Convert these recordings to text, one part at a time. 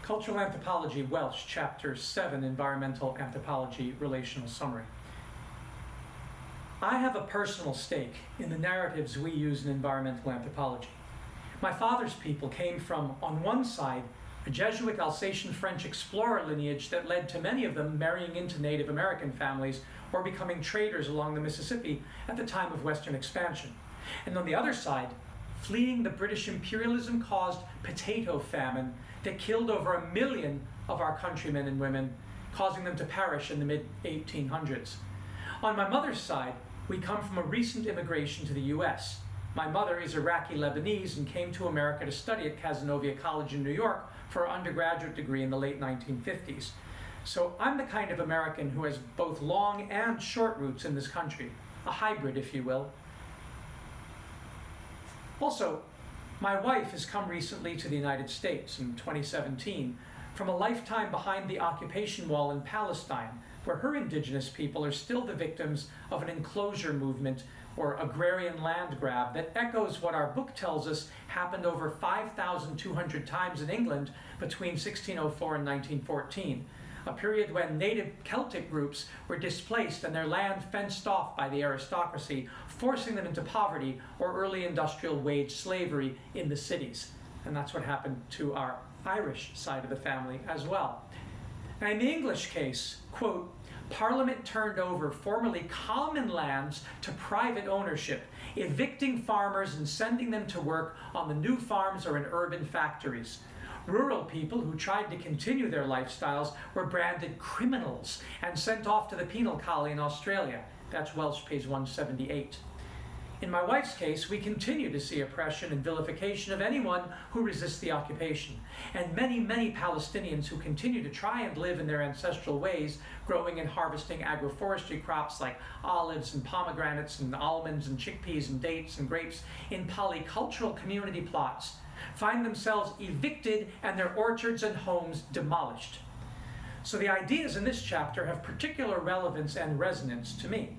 Cultural Anthropology, Welsh, Chapter 7, Environmental Anthropology, Relational Summary. I have a personal stake in the narratives we use in environmental anthropology. My father's people came from, on one side, a Jesuit Alsatian French explorer lineage that led to many of them marrying into Native American families or becoming traders along the Mississippi at the time of Western expansion. And on the other side, fleeing the British imperialism-caused potato famine that killed over 1 million of our countrymen and women, causing them to perish in the mid-1800s. On my mother's side, we come from a recent immigration to the US. My mother is Iraqi-Lebanese and came to America to study at Cazenovia College in New York for her undergraduate degree in the late 1950s. So I'm the kind of American who has both long and short roots in this country, a hybrid, if you will. Also, my wife has come recently to the United States in 2017 from a lifetime behind the occupation wall in Palestine, where her indigenous people are still the victims of an enclosure movement or agrarian land grab that echoes what our book tells us happened over 5,200 times in England between 1604 and 1914, a period when native Celtic groups were displaced and their land fenced off by the aristocracy, forcing them into poverty or early industrial wage slavery in the cities. And that's what happened to our Irish side of the family as well. Now, in the English case, quote, Parliament turned over formerly common lands to private ownership, evicting farmers and sending them to work on the new farms or in urban factories. Rural people who tried to continue their lifestyles were branded criminals and sent off to the penal colony in Australia. That's Welsh, page 178. In my wife's case, we continue to see oppression and vilification of anyone who resists the occupation, and many, many Palestinians who continue to try and live in their ancestral ways, growing and harvesting agroforestry crops like olives and pomegranates and almonds and chickpeas and dates and grapes in polycultural community plots, find themselves evicted and their orchards and homes demolished. So the ideas in this chapter have particular relevance and resonance to me.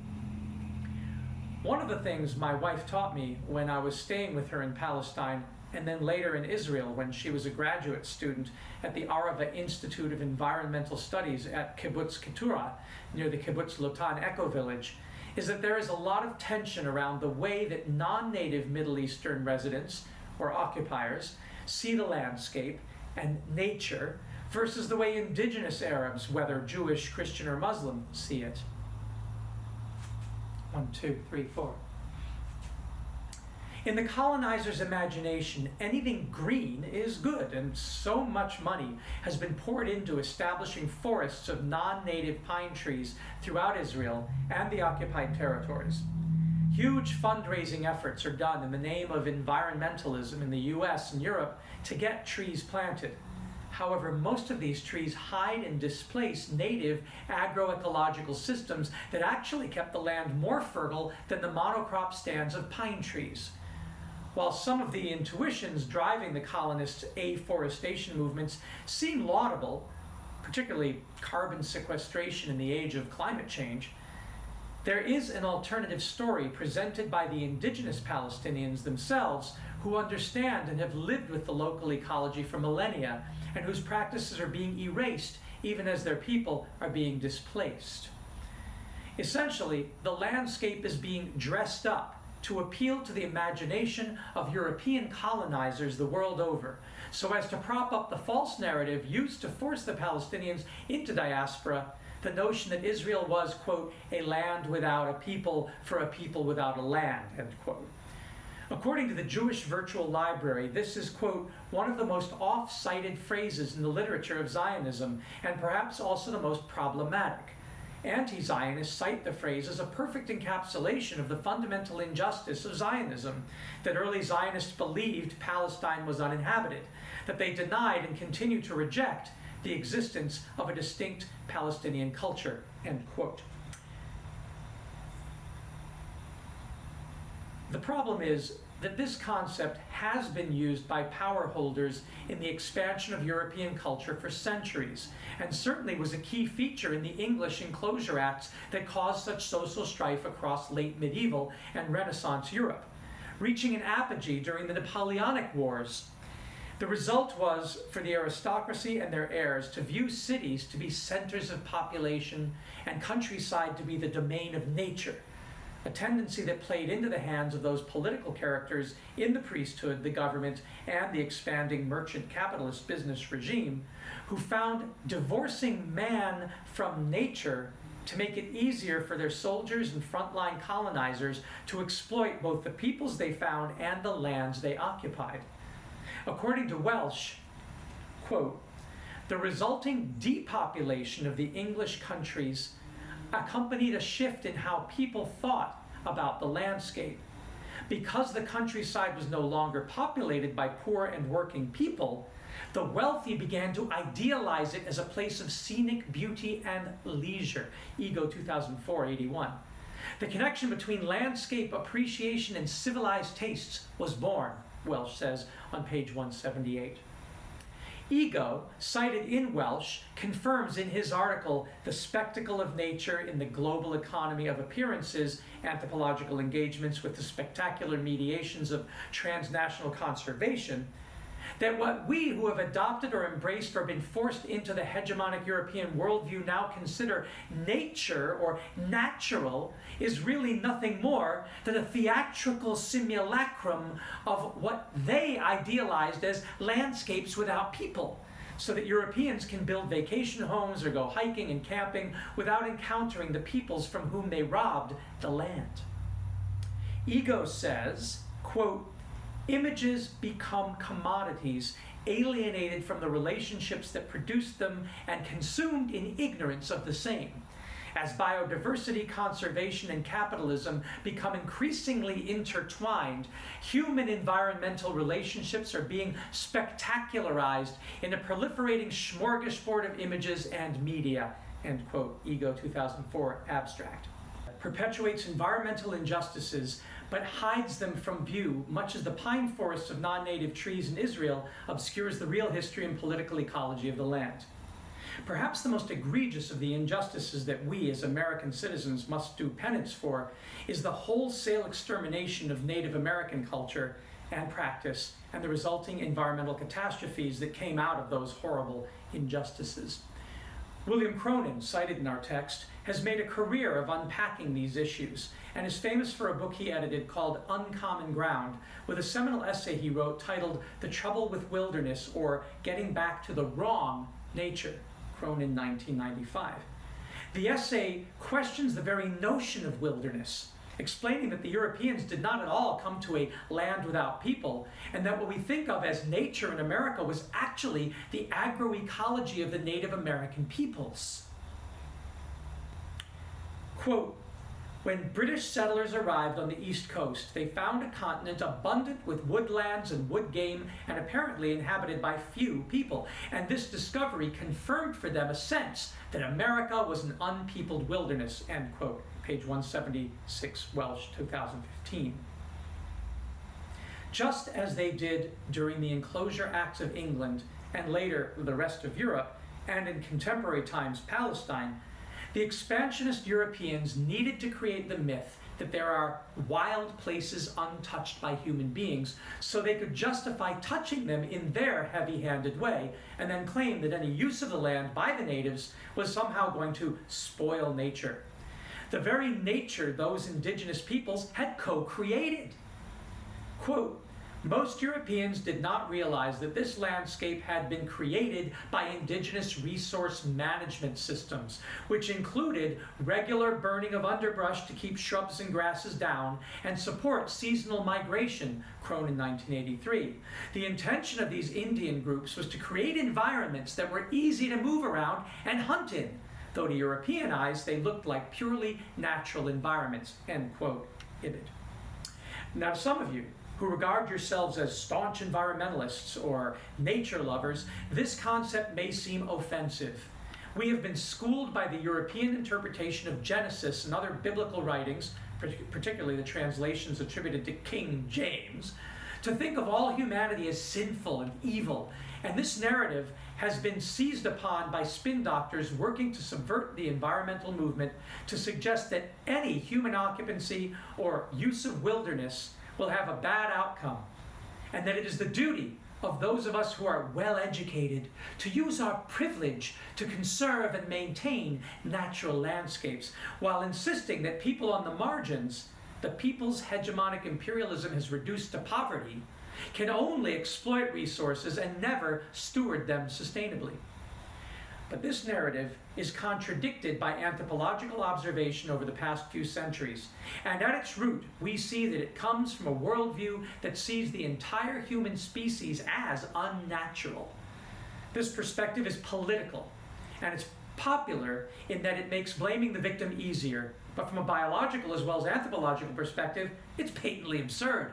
One of the things my wife taught me when I was staying with her in Palestine and then later in Israel when she was a graduate student at the Arava Institute of Environmental Studies at Kibbutz Keturah, near the Kibbutz Lotan eco-village, is that there is a lot of tension around the way that non-native Middle Eastern residents or occupiers see the landscape and nature versus the way indigenous Arabs, whether Jewish, Christian, or Muslim, see it. 1, 2, 3, 4. In the colonizer's imagination, anything green is good, and so much money has been poured into establishing forests of non-native pine trees throughout Israel and the occupied territories. Huge fundraising efforts are done in the name of environmentalism in the US and Europe to get trees planted. However, most of these trees hide and displace native agroecological systems that actually kept the land more fertile than the monocrop stands of pine trees. While some of the intuitions driving the colonists' afforestation movements seem laudable, particularly carbon sequestration in the age of climate change, there is an alternative story presented by the indigenous Palestinians themselves who understand and have lived with the local ecology for millennia and whose practices are being erased even as their people are being displaced. Essentially, the landscape is being dressed up to appeal to the imagination of European colonizers the world over, so as to prop up the false narrative used to force the Palestinians into diaspora, the notion that Israel was, quote, a land without a people for a people without a land, end quote. According to the Jewish Virtual Library, this is, quote, one of the most oft-cited phrases in the literature of Zionism, and perhaps also the most problematic. Anti-Zionists cite the phrase as a perfect encapsulation of the fundamental injustice of Zionism, that early Zionists believed Palestine was uninhabited, that they denied and continue to reject the existence of a distinct Palestinian culture, end quote. The problem is that this concept has been used by power holders in the expansion of European culture for centuries, and certainly was a key feature in the English Enclosure Acts that caused such social strife across late medieval and Renaissance Europe, reaching an apogee during the Napoleonic Wars. The result was for the aristocracy and their heirs to view cities to be centers of population and countryside to be the domain of nature, a tendency that played into the hands of those political characters in the priesthood, the government, and the expanding merchant capitalist business regime, who found divorcing man from nature to make it easier for their soldiers and frontline colonizers to exploit both the peoples they found and the lands they occupied. According to Welsh, quote, "The resulting depopulation of the English countries accompanied a shift in how people thought about the landscape. Because the countryside was no longer populated by poor and working people, the wealthy began to idealize it as a place of scenic beauty and leisure." Ego 2004-81. "The connection between landscape appreciation and civilized tastes was born," Welsh says on page 178. Ego, cited in Welsh, confirms in his article, "The Spectacle of Nature in the Global Economy of Appearances, Anthropological Engagements with the Spectacular Mediations of Transnational Conservation," that what we who have adopted or embraced or been forced into the hegemonic European worldview now consider nature or natural is really nothing more than a theatrical simulacrum of what they idealized as landscapes without people, so that Europeans can build vacation homes or go hiking and camping without encountering the peoples from whom they robbed the land. Ego says, quote, "Images become commodities, alienated from the relationships that produced them and consumed in ignorance of the same. As biodiversity, conservation, and capitalism become increasingly intertwined, human environmental relationships are being spectacularized in a proliferating smorgasbord of images and media," end quote, Ego 2004 abstract. Perpetuates environmental injustices, but hides them from view, much as the pine forests of non-native trees in Israel obscures the real history and political ecology of the land. Perhaps the most egregious of the injustices that we as American citizens must do penance for is the wholesale extermination of Native American culture and practice and the resulting environmental catastrophes that came out of those horrible injustices. William Cronin, cited in our text, has made a career of unpacking these issues and is famous for a book he edited called Uncommon Ground, with a seminal essay he wrote titled The Trouble with Wilderness, or Getting Back to the Wrong Nature, Cronin 1995. The essay questions the very notion of wilderness, explaining that the Europeans did not at all come to a land without people, and that what we think of as nature in America was actually the agroecology of the Native American peoples. Quote, "When British settlers arrived on the East Coast, they found a continent abundant with woodlands and wood game and apparently inhabited by few people, and this discovery confirmed for them a sense that America was an unpeopled wilderness," end quote, page 176, Welsh, 2015. Just as they did during the Enclosure Acts of England and later the rest of Europe, and in contemporary times Palestine, the expansionist Europeans needed to create the myth that there are wild places untouched by human beings so they could justify touching them in their heavy-handed way and then claim that any use of the land by the natives was somehow going to spoil nature. The very nature those indigenous peoples had co-created. Quote, "Most Europeans did not realize that this landscape had been created by indigenous resource management systems, which included regular burning of underbrush to keep shrubs and grasses down and support seasonal migration," Cronin 1983. "The intention of these Indian groups was to create environments that were easy to move around and hunt in, though to European eyes they looked like purely natural environments," end quote, Ibid. Now, some of you who regard yourselves as staunch environmentalists or nature lovers, this concept may seem offensive. We have been schooled by the European interpretation of Genesis and other biblical writings, particularly the translations attributed to King James, to think of all humanity as sinful and evil, and this narrative has been seized upon by spin doctors working to subvert the environmental movement to suggest that any human occupancy or use of wilderness will have a bad outcome, and that it is the duty of those of us who are well educated to use our privilege to conserve and maintain natural landscapes, while insisting that people on the margins, the people's hegemonic imperialism has reduced to poverty, can only exploit resources and never steward them sustainably. But this narrative is contradicted by anthropological observation over the past few centuries, and at its root, we see that it comes from a worldview that sees the entire human species as unnatural. This perspective is political, and it's popular in that it makes blaming the victim easier, but from a biological as well as anthropological perspective, it's patently absurd.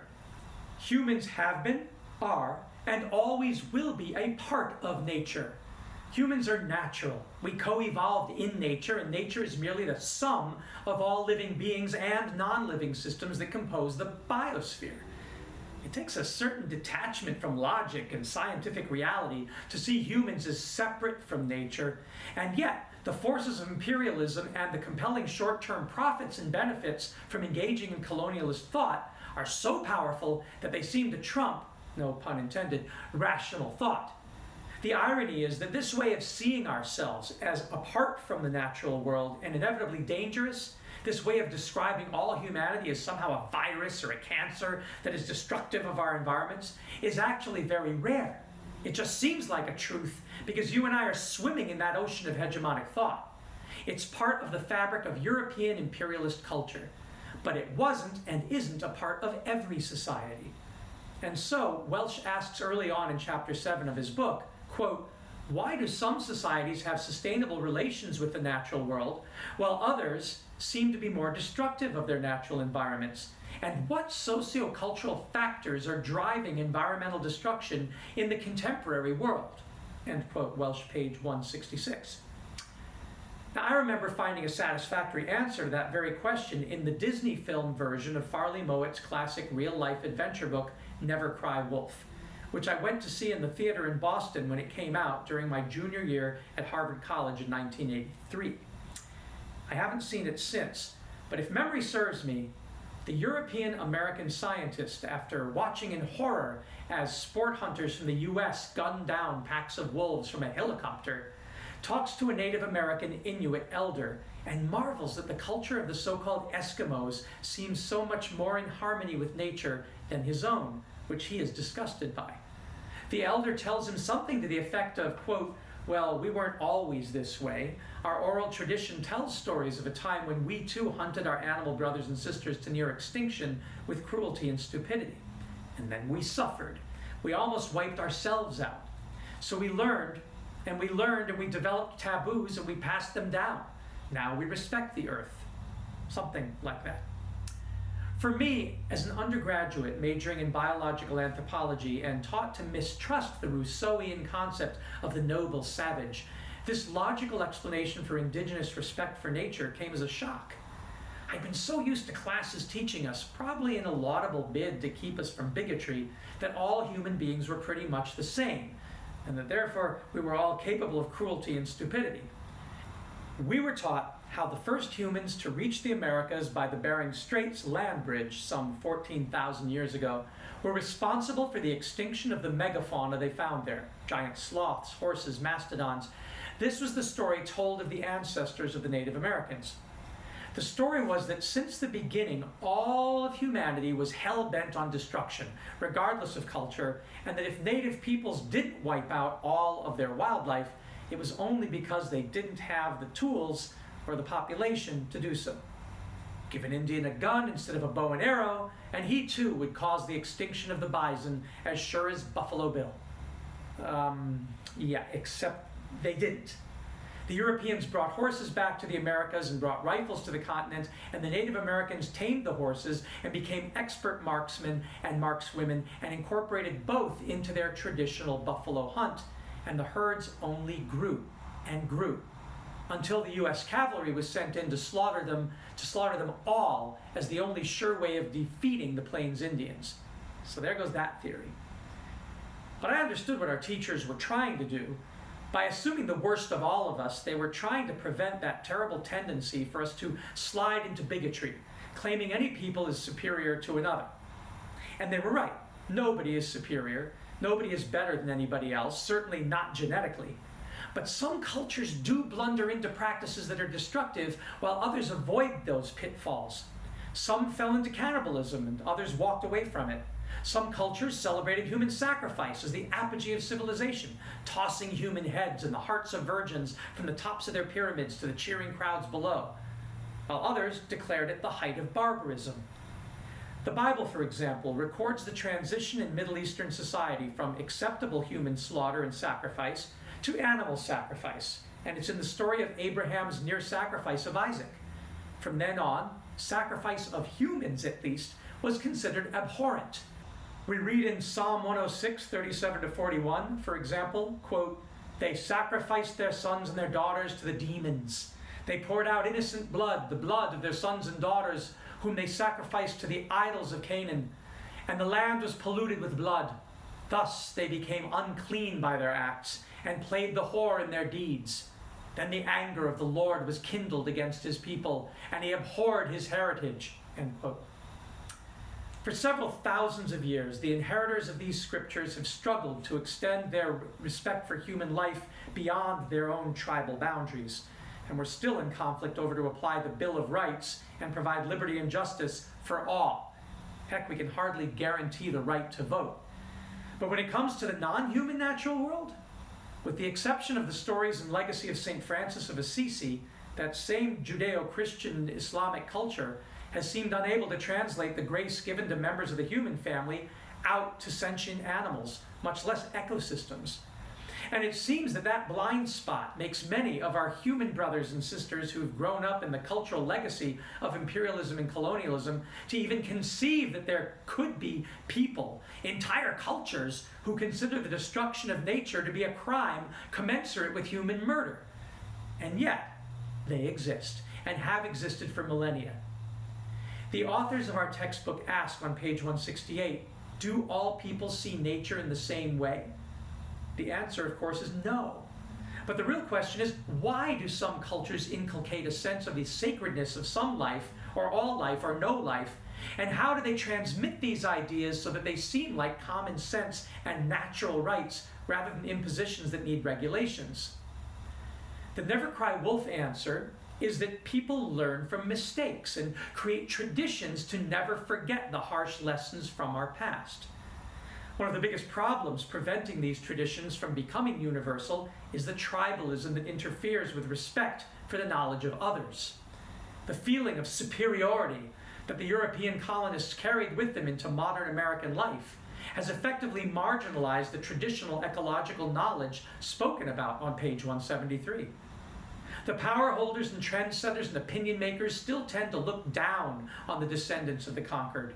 Humans have been, are, and always will be a part of nature. Humans are natural. We co-evolved in nature, and nature is merely the sum of all living beings and non-living systems that compose the biosphere. It takes a certain detachment from logic and scientific reality to see humans as separate from nature, and yet the forces of imperialism and the compelling short-term profits and benefits from engaging in colonialist thought are so powerful that they seem to trump, no pun intended, rational thought. The irony is that this way of seeing ourselves as apart from the natural world and inevitably dangerous, this way of describing all humanity as somehow a virus or a cancer that is destructive of our environments, is actually very rare. It just seems like a truth because you and I are swimming in that ocean of hegemonic thought. It's part of the fabric of European imperialist culture, but it wasn't and isn't a part of every society. And so, Welsh asks early on in chapter 7 of his book, quote, "Why do some societies have sustainable relations with the natural world, while others seem to be more destructive of their natural environments? And what sociocultural factors are driving environmental destruction in the contemporary world?" End quote, Welsh page 166. Now, I remember finding a satisfactory answer to that very question in the Disney film version of Farley Mowatt's classic real-life adventure book, Never Cry Wolf, which I went to see in the theater in Boston when it came out during my junior year at Harvard College in 1983. I haven't seen it since, but if memory serves me, the European-American scientist, after watching in horror as sport hunters from the US gunned down packs of wolves from a helicopter, talks to a Native American Inuit elder and marvels that the culture of the so-called Eskimos seems so much more in harmony with nature than his own, which he is disgusted by. The elder tells him something to the effect of, quote, "Well, we weren't always this way. Our oral tradition tells stories of a time when we too hunted our animal brothers and sisters to near extinction with cruelty and stupidity. And then we suffered. We almost wiped ourselves out. So we learned, and we developed taboos, and we passed them down. Now we respect the earth." Something like that. For me, as an undergraduate majoring in biological anthropology and taught to mistrust the Rousseauian concept of the noble savage, this logical explanation for indigenous respect for nature came as a shock. I'd been so used to classes teaching us, probably in a laudable bid to keep us from bigotry, that all human beings were pretty much the same, and that therefore we were all capable of cruelty and stupidity. We were taught how the first humans to reach the Americas by the Bering Straits land bridge some 14,000 years ago were responsible for the extinction of the megafauna they found there, giant sloths, horses, mastodons. This was the story told of the ancestors of the Native Americans. The story was that since the beginning, all of humanity was hell-bent on destruction, regardless of culture, and that if native peoples didn't wipe out all of their wildlife, it was only because they didn't have the tools or the population to do so. Give an Indian a gun instead of a bow and arrow, and he too would cause the extinction of the bison as sure as Buffalo Bill. Except they didn't. The Europeans brought horses back to the Americas and brought rifles to the continent, and the Native Americans tamed the horses and became expert marksmen and markswomen and incorporated both into their traditional buffalo hunt, and the herds only grew and grew, until the US cavalry was sent in to slaughter them all as the only sure way of defeating the Plains Indians. So there goes that theory. But I understood what our teachers were trying to do. By assuming the worst of all of us, they were trying to prevent that terrible tendency for us to slide into bigotry, claiming any people is superior to another. And they were right. Nobody is superior. Nobody is better than anybody else, certainly not genetically. But some cultures do blunder into practices that are destructive, while others avoid those pitfalls. Some fell into cannibalism and others walked away from it. Some cultures celebrated human sacrifice as the apogee of civilization, tossing human heads and the hearts of virgins from the tops of their pyramids to the cheering crowds below, while others declared it the height of barbarism. The Bible, for example, records the transition in Middle Eastern society from acceptable human slaughter and sacrifice to animal sacrifice, and it's in the story of Abraham's near sacrifice of Isaac. From then on, sacrifice of humans, at least, was considered abhorrent. We read in Psalm 106, 37-41, for example, quote, "They sacrificed their sons and their daughters to the demons. They poured out innocent blood, the blood of their sons and daughters, whom they sacrificed to the idols of Canaan. And the land was polluted with blood. Thus they became unclean by their acts, and played the whore in their deeds. Then the anger of the Lord was kindled against his people, and he abhorred his heritage." End quote. For several thousands of years, the inheritors of these scriptures have struggled to extend their respect for human life beyond their own tribal boundaries. And we're still in conflict over to apply the Bill of Rights and provide liberty and justice for all. Heck, we can hardly guarantee the right to vote. But when it comes to the non-human natural world, with the exception of the stories and legacy of St. Francis of Assisi, that same Judeo-Christian Islamic culture has seemed unable to translate the grace given to members of the human family out to sentient animals, much less ecosystems. And it seems that that blind spot makes many of our human brothers and sisters who've grown up in the cultural legacy of imperialism and colonialism to even conceive that there could be people, entire cultures, who consider the destruction of nature to be a crime commensurate with human murder. And yet, they exist, and have existed for millennia. The authors of our textbook ask on page 168, do all people see nature in the same way? The answer, of course, is no. But the real question is, why do some cultures inculcate a sense of the sacredness of some life, or all life, or no life? And how do they transmit these ideas so that they seem like common sense and natural rights rather than impositions that need regulations? The Never Cry Wolf answer is that people learn from mistakes and create traditions to never forget the harsh lessons from our past. One of the biggest problems preventing these traditions from becoming universal is the tribalism that interferes with respect for the knowledge of others. The feeling of superiority that the European colonists carried with them into modern American life has effectively marginalized the traditional ecological knowledge spoken about on page 173. The power holders and trendsetters and opinion makers still tend to look down on the descendants of the conquered.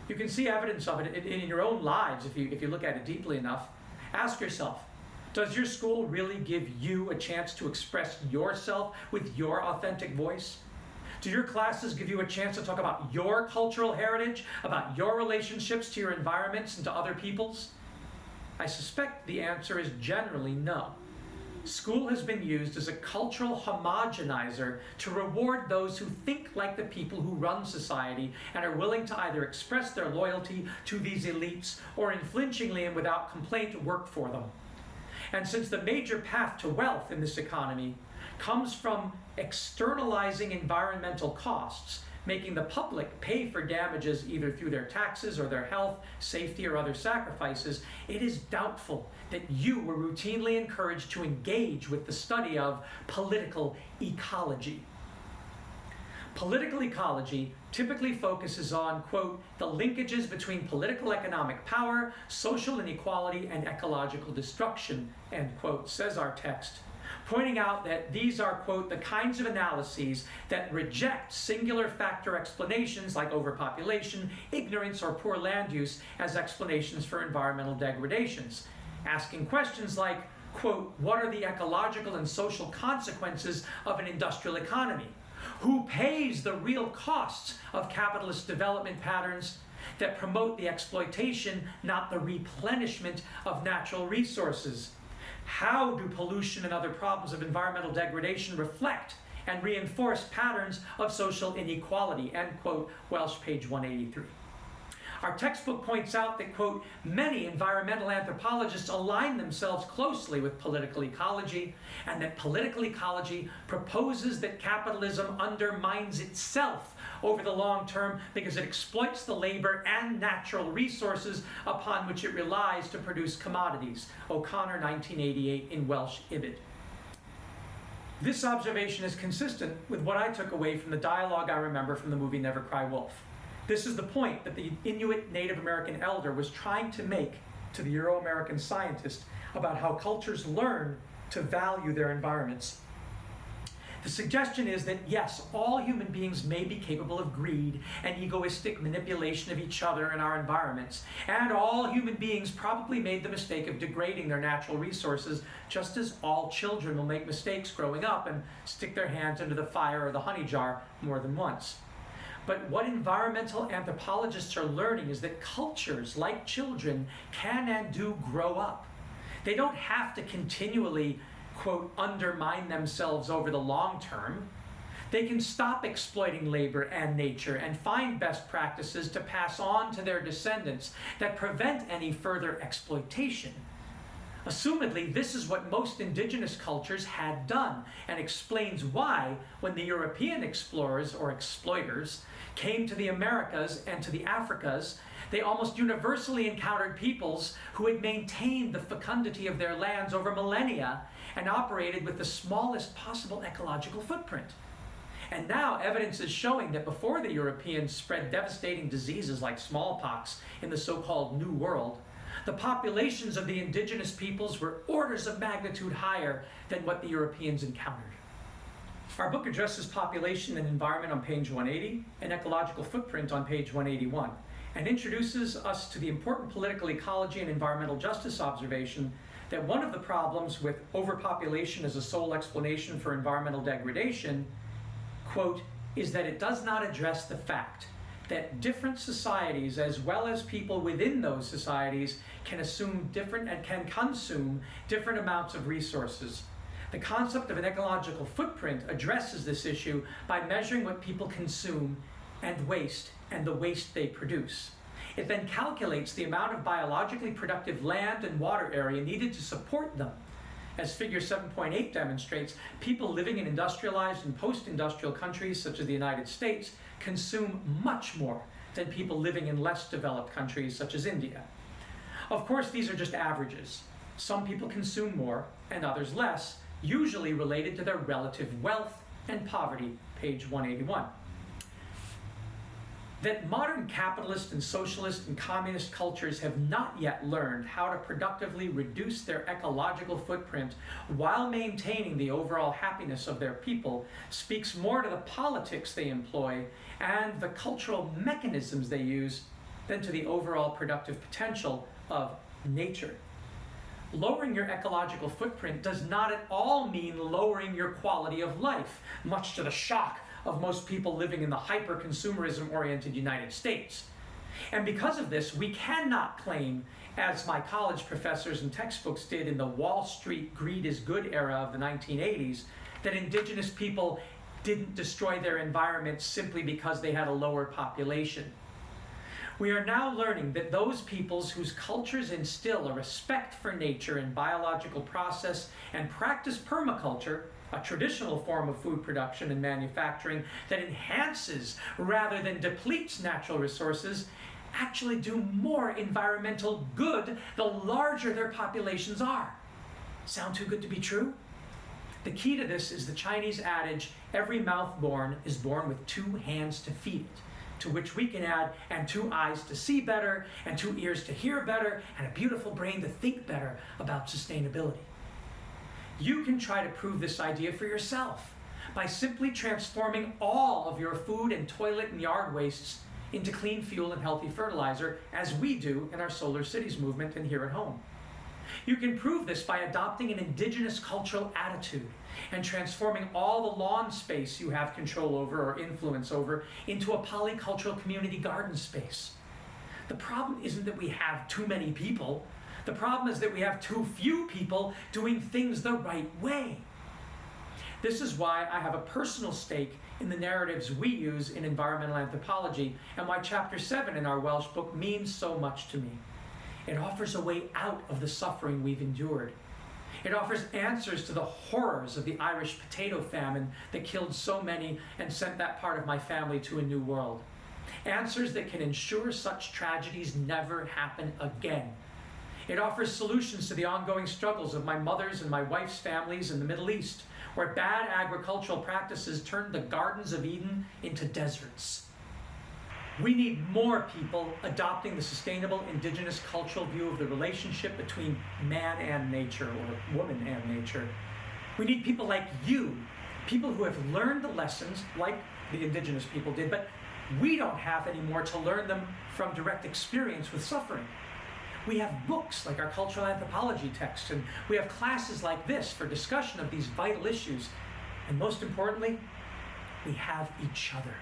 You can see evidence of it in your own lives if you look at it deeply enough. Ask yourself, does your school really give you a chance to express yourself with your authentic voice? Do your classes give you a chance to talk about your cultural heritage, about your relationships to your environments and to other peoples? I suspect the answer is generally no. School has been used as a cultural homogenizer to reward those who think like the people who run society and are willing to either express their loyalty to these elites or unflinchingly and without complaint work for them. And since the major path to wealth in this economy comes from externalizing environmental costs, making the public pay for damages either through their taxes or their health, safety, or other sacrifices, it is doubtful that you were routinely encouraged to engage with the study of political ecology. Political ecology typically focuses on, quote, the linkages between political economic power, social inequality, and ecological destruction, end quote, says our text, pointing out that these are, quote, the kinds of analyses that reject singular factor explanations like overpopulation, ignorance, or poor land use as explanations for environmental degradations, asking questions like, quote, what are the ecological and social consequences of an industrial economy? Who pays the real costs of capitalist development patterns that promote the exploitation, not the replenishment of natural resources? How do pollution and other problems of environmental degradation reflect and reinforce patterns of social inequality? End quote, Welsh, page 183. Our textbook points out that, quote, many environmental anthropologists align themselves closely with political ecology, and that political ecology proposes that capitalism undermines itself over the long term because it exploits the labor and natural resources upon which it relies to produce commodities. O'Connor, 1988, in Welsh Ibid. This observation is consistent with what I took away from the dialogue I remember from the movie Never Cry Wolf. This is the point that the Inuit Native American elder was trying to make to the Euro-American scientist about how cultures learn to value their environments. The suggestion is that, yes, all human beings may be capable of greed and egoistic manipulation of each other and our environments, and all human beings probably made the mistake of degrading their natural resources, just as all children will make mistakes growing up and stick their hands into the fire or the honey jar more than once. But what environmental anthropologists are learning is that cultures, like children, can and do grow up. They don't have to continually, quote, undermine themselves over the long term. They can stop exploiting labor and nature and find best practices to pass on to their descendants that prevent any further exploitation. Assumedly, this is what most indigenous cultures had done, and explains why, when the European explorers or exploiters came to the Americas and to the Africas, they almost universally encountered peoples who had maintained the fecundity of their lands over millennia and operated with the smallest possible ecological footprint. And now evidence is showing that before the Europeans spread devastating diseases like smallpox in the so-called New World, the populations of the indigenous peoples were orders of magnitude higher than what the Europeans encountered. Our book addresses population and environment on page 180 and ecological footprint on page 181, and introduces us to the important political ecology and environmental justice observation that one of the problems with overpopulation as a sole explanation for environmental degradation, quote, is that it does not address the fact that different societies, as well as people within those societies, can assume different and can consume different amounts of resources. The concept of an ecological footprint addresses this issue by measuring what people consume and the waste they produce. It then calculates the amount of biologically productive land and water area needed to support them. As figure 7.8 demonstrates, people living in industrialized and post-industrial countries such as the United States consume much more than people living in less developed countries such as India. Of course, these are just averages. Some people consume more and others less, usually related to their relative wealth and poverty, page 181. That modern capitalist and socialist and communist cultures have not yet learned how to productively reduce their ecological footprint while maintaining the overall happiness of their people speaks more to the politics they employ and the cultural mechanisms they use than to the overall productive potential of nature. Lowering your ecological footprint does not at all mean lowering your quality of life, much to the shock of most people living in the hyper-consumerism-oriented United States. And because of this, we cannot claim, as my college professors and textbooks did in the Wall Street greed is good era of the 1980s, that indigenous people didn't destroy their environment simply because they had a lower population. We are now learning that those peoples whose cultures instill a respect for nature and biological process and practice permaculture, a traditional form of food production and manufacturing that enhances rather than depletes natural resources, actually do more environmental good the larger their populations are. Sound too good to be true? The key to this is the Chinese adage, every mouth born is born with 2 hands to feed it, to which we can add, and 2 eyes to see better, and 2 ears to hear better, and a beautiful brain to think better about sustainability. You can try to prove this idea for yourself by simply transforming all of your food and toilet and yard wastes into clean fuel and healthy fertilizer, as we do in our Solar Cities movement and here at home. You can prove this by adopting an indigenous cultural attitude and transforming all the lawn space you have control over or influence over into a polycultural community garden space. The problem isn't that we have too many people. The problem is that we have too few people doing things the right way. This is why I have a personal stake in the narratives we use in environmental anthropology, and why Chapter 7 in our Welsh book means so much to me. It offers a way out of the suffering we've endured. It offers answers to the horrors of the Irish potato famine that killed so many and sent that part of my family to a new world. Answers that can ensure such tragedies never happen again. It offers solutions to the ongoing struggles of my mother's and my wife's families in the Middle East, where bad agricultural practices turned the gardens of Eden into deserts. We need more people adopting the sustainable indigenous cultural view of the relationship between man and nature, or woman and nature. We need people like you, people who have learned the lessons like the indigenous people did, but we don't have any more to learn them from direct experience with suffering. We have books like our cultural anthropology text, and we have classes like this for discussion of these vital issues. And most importantly, we have each other.